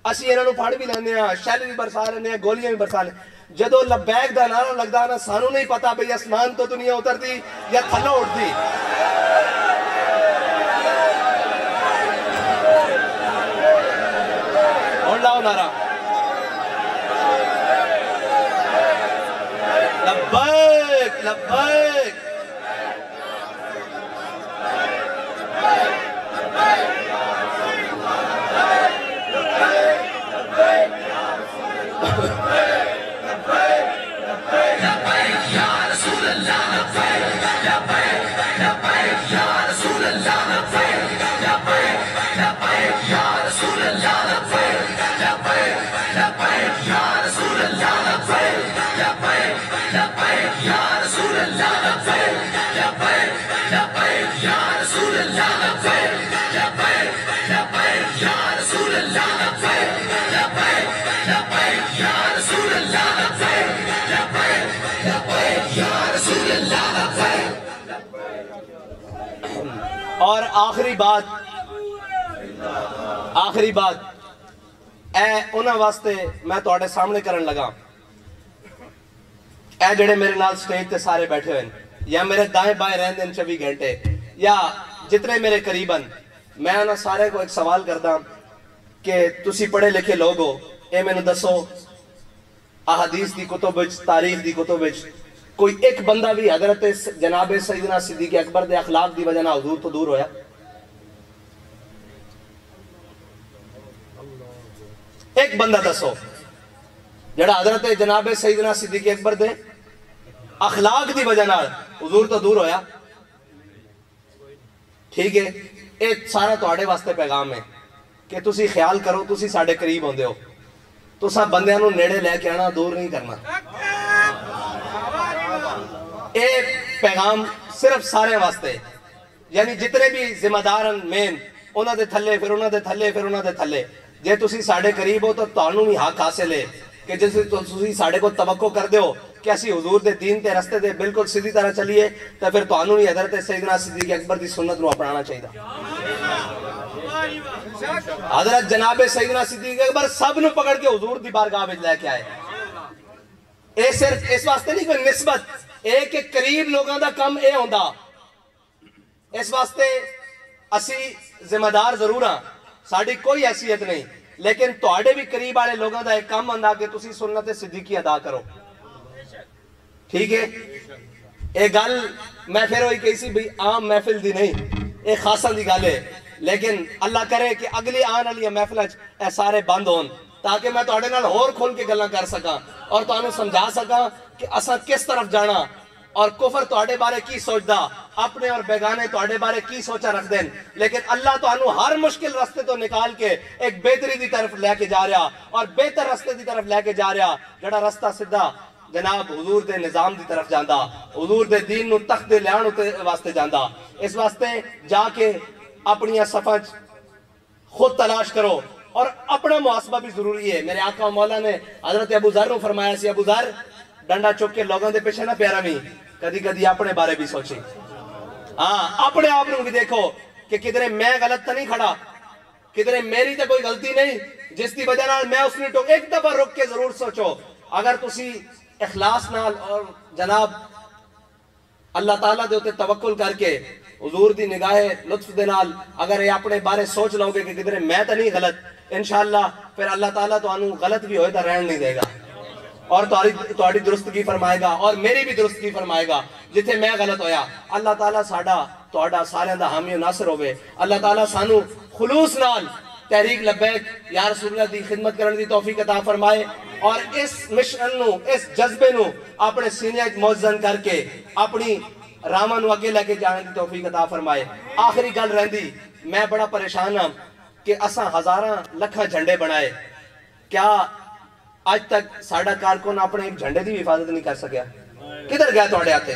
اسی انہوں نے پھڑ بھی لینے ہیں, شیل بھی برسا لینے ہیں, گولیاں بھی برسا لینے ہیں. جدو لبیک دا نعرہ لگدا نا سانو نہیں پتا بھئی اسمان تو دنیا اتر دی یا تھلو اٹھ دی. اور لاؤ نعرہ لبیک لبیک. اور آخری بات اے انہاں واسطے میں تواڈے سامنے کرن لگا. اے جڑے میرے نال سٹیج تے سارے بیٹھے ہوئے یا میرے دائیں بائیں رہندے 24 گھنٹے یا جتنے میرے قریباً, میں انہاں سارے کو ایک سوال کردا کہ تسی پڑھے لکھے لوگ ہو, اے میں نے دسو احادیث دی کتب وچ, تاریخ دی کتب وچ کوئی ایک بندہ بھی حضرت جناب سیدنا صدیق اکبر دے اخلاق دی وجہ نہ حضور تو دور ہویا؟ ایک بندہ دسو جڑا حضرت جناب سیدنا صدیق اکبر دے اخلاق دی وجہ نہ حضور تو دور ہویا؟ ٹھیک ہے, ایک سارا تواڈے واسطے پیغام ہے کہ تسی خیال کرو, تسی ساڈے قریب ہوندے ہو, تساں بندیاں نوں نیڑے لے کے آنا, دور نہیں کرنا. ایک پیغام صرف سارے واسطے, یعنی جتنے بھی ذمہ دار مین انہاں دے تھلے پھر انہاں دے تھلے پھر انہاں دے تھلے, جے تسی ساڈے قریب ہو تو تانوں بھی حق حاصل ہے کہ جس تسی ساڈے کو توقع کر دیو کہ اسی حضور دے دین تے رستے دے بالکل سیدھی طرح چلیے, تو پھر تانوں بھی حضرت سیدنا صدیق اکبر دی سنت نو اپنانا چاہیے. حضرت جناب سیدنا صدیق اکبر سب نو پکڑ کے حضور دی بارگاہ وچ لے کے آئے. اے صرف اس واسطے نہیں کوئی نسبت, ایک ایک قریب لوگاں دا کم اے ہوندا, اس واسطے اسی ذمہ دار ضرور ہاں, ساڑی کوئی حیثیت نہیں, لیکن تواڈے بھی قریب والے لوگاں دا ایک کم ہوندا کہ تسی سنت صدیقی ادا کرو. ٹھیک ہے, اے گل میں پھر ہوئی کہی سی بھئی عام محفل دی نہیں, اے خاصاں دی گل ہے, لیکن اللہ کرے کہ اگلی آن والی محفل اے سارے بند ہون تاکہ میں تواڈے نال ہور کھول کے گلاں کر سکاں اور تانوں سمجھا سکاں کہ اساں کس طرف جانا, اور کفر تواڈے بارے کی سوچدا, اپنے اور بیگانے تواڈے بارے کی سوچا رکھ دین, لیکن اللہ تانوں ہر مشکل رستے تو نکال کے ایک بہتری دی طرف لے کے جا رہا, اور بہتر رستے دی طرف لے کے جا رہا جڑا رستہ سدھا جناب حضور دے نظام دی طرف جاندا, حضور دے دین نو تخت دے لیان واسطے جاندا. اس واسطے جا کے اپنی صفحہ خود تلاش کرو, اور اپنا محاسبہ بھی ضروری ہے. میرے آقا و مولا نے حضرت ابو ذر نو فرمایا سی, ابو ذر ڈنڈا چک کے لوگوں دے پیچھے نہ پیارا بھی, کدی کدی اپنے بارے بھی سوچی, ہاں اپنے آپ نو بھی دیکھو کہ کدھرے میں غلط تو نہیں کھڑا, کدھرے میری تو کوئی غلطی نہیں جس دی وجہ نال میں اس نے ایک دفعہ رک کے ضرور سوچو. اگر تسی اخلاص نال اور جناب اللہ تعالیٰ دے ہوتے توکل کر کے حضور دی نگاہ لطف دے نال اگر یہ اپنے بارے سوچ لو گے کہ کدھرے میں تو نہیں غلط, انشاءاللہ پھر اللہ تعالیٰ تو انہوں غلط بھی ہوئے تو رہن نہیں دے گا, اور تہاڈی درستگی فرمائے گا اور میری بھی درستگی فرمائے گا. جتھے میں غلط ہویا اللہ تعالیٰ ساڈا تہاڈا سارے دا حامی و ناصر ہوئے. اللہ تعالیٰ سانو خلوص نال تحریک لبیک یا رسول اللہ دی خدمت کرنے دی توفیق عطا فرمائے, اور اس مشن نو, اس جذبے نو اپنے سینے موزن کر کے اپنی راما نو اگے لے کے جانے دی توفیق عطا فرمائے. آخری گل رہندی, میں بڑا پریشان ہاں کہ اساں ہزاراں لکھاں جھنڈے بنائے, کیا آج تک ساڈا کارکن اپنے ایک جھنڈے دی حفاظت نہیں کر سکیا؟ کدھر گیا تواڈے ہاتھ؟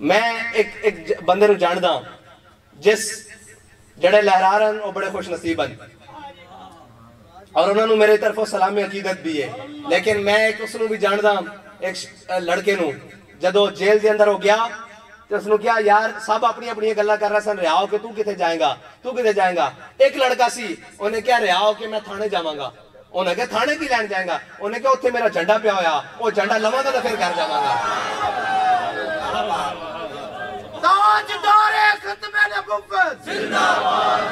میں ایک بندے نو جاندا جس جڑے لہرا رہن وہ بڑے خوش نصیب ہیں, اور انہوں نے میرے طرف سلامی عقیدت بھی ہے, لیکن میں ایک اس نو بھی جاندا, ایک لڑکے نو جدو جیل دے اندر ہو گیا تو اس نے کیا یار سب اپنی اپنی گلا کر رہا سن, رہا ہو کہ تو کتے جائیں گا, تو کتے جائیں گا. ایک لڑکا سی انہیں کیا رہا ہو کہ میں تھانے جاواں گا, انہیں کہا تھانے کی لین جائیں گا، انہیں کہا اتھے میرا جھنڈا پیا ہویا، وہ جھنڈا لما تو پھر گھر جاؤں گا۔ تاجدار ختم نبوت زندہ باد،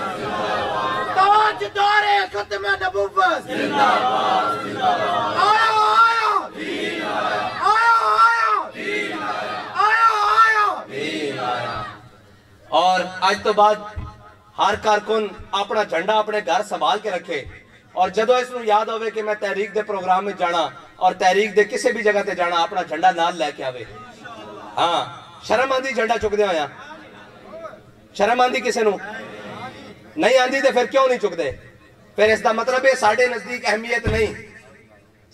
تاجدار ختم نبوت زندہ باد، آیا آیا آیا آیا آیا آیا۔ اور آج تو بعد ہر کارکن اپنا جھنڈا اپنے گھر سنبھال کے رکھے، اور جدو اس نو یاد ہوئے کہ میں تحریک دے پروگرام میں جانا اور تحریک دے کسی بھی جگہ تے جانا اپنا جھنڈا نال لے کے آوے۔ ہاں شرم آندی جھنڈا چک دے ہویا؟ شرم آندی کسے نو نہیں آندی تے پھر کیوں نہیں چک دے؟ پھر اس دا مطلب ہے ساڑھے نزدیک اہمیت نہیں،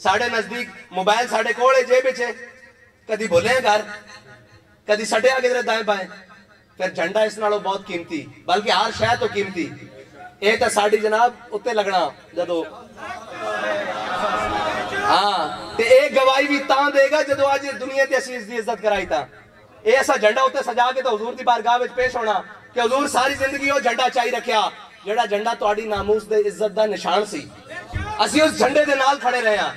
ساڑھے نزدیک موبائل ساڑھے کوڑے جیبے چھے، کدی بھولے ہیں گھر، کدی سٹے آگے در دائیں بائیں، پھر جھنڈا اس نالوں بہت قیمتی، بلکہ ہر شاید تو قیمتی۔ اے تا ساڑھی جناب اتے لگنا جدو ہاں تے ایک گواہی بھی تاں دے گا جدو آج دنیا تے اسیز دی عزت کرائی تا۔ اے ایسا جھنڈا ہوتے سجا کے تو حضور دی بارگاہ وچ پیش ہونا کہ حضور ساری زندگی وہ جھنڈا چاہی رکھیا، جڑا جھنڈا تواڈی ناموس دے عزت دا نشان سی، اسی اس جھنڈے دے نال کھڑے رہے ہیں۔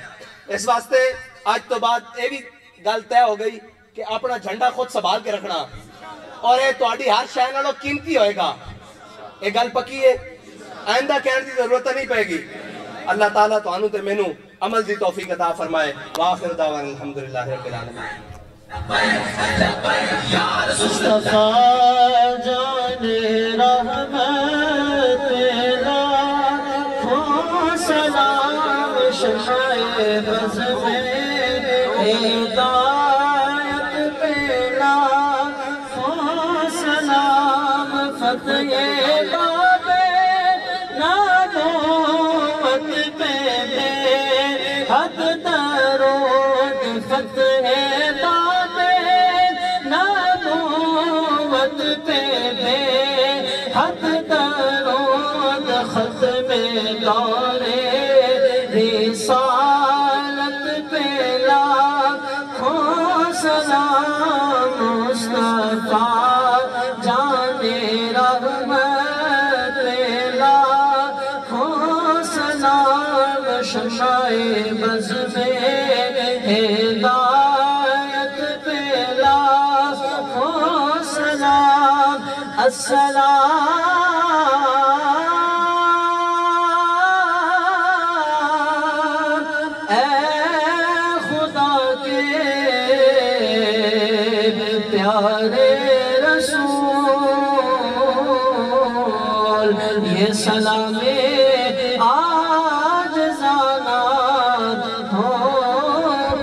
اس واسطے آج تو بعد اے بھی گل طے ہو گئی کہ اپنا جھنڈا خود سنبھال کے رکھنا، اور اے تواڈی ہر شے نالوں قیمتی ہوئے گا۔ اے گل پکی ہے، آئندہ کہنے دی ضرورت نہیں پائے گی۔ اللہ تعالیٰ تو آنو تے مینو عمل دی توفیق عطا فرمائے۔ وآخر دعوان الحمدللہ رب العالمین۔ مصطفیٰ جان رحمت لاکھوں سلام، شفاعِ بز میں ہدایت پہ لاکھوں سلام، فتح باب نبوت پہ بے حد درود، فتح باب نبوت پہ بے حد درود، ختم دور رسالت پہ لاکھوں سلام، مصطفیٰ جان رحمت پہ لاکھوں سلام، شمع بز میں ہدایت پہ لاکھوں سلام، السلام اے خدا کے پیارے رسول، یہ سلام عاجزانہ ہو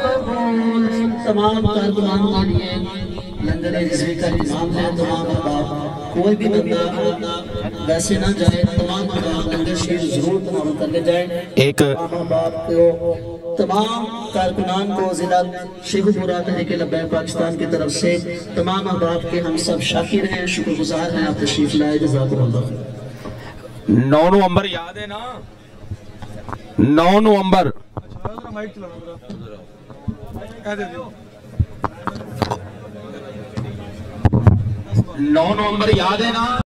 قبول۔ تمام کارکنان کے لیے لنگر رضوی کا انتظام ہے، تمام احباب کوئی بھی بندہ ویسے نہ جائے، تمام احباب لنگر شریف ضرور تمام کر کے جائیں۔ ایک تمام احباب کو، تمام کارکنان کو ضلع شیخ پورہ تحریک لبیک پاکستان کی طرف سے تمام احباب کے ہم سب شاکر ہیں، شکر گزار ہیں، آپ تشریف لائے، جزاکم اللہ۔ 9 نومبر یاد ہے نا؟ 9 نومبر 9 نومبر یاد ہے نا؟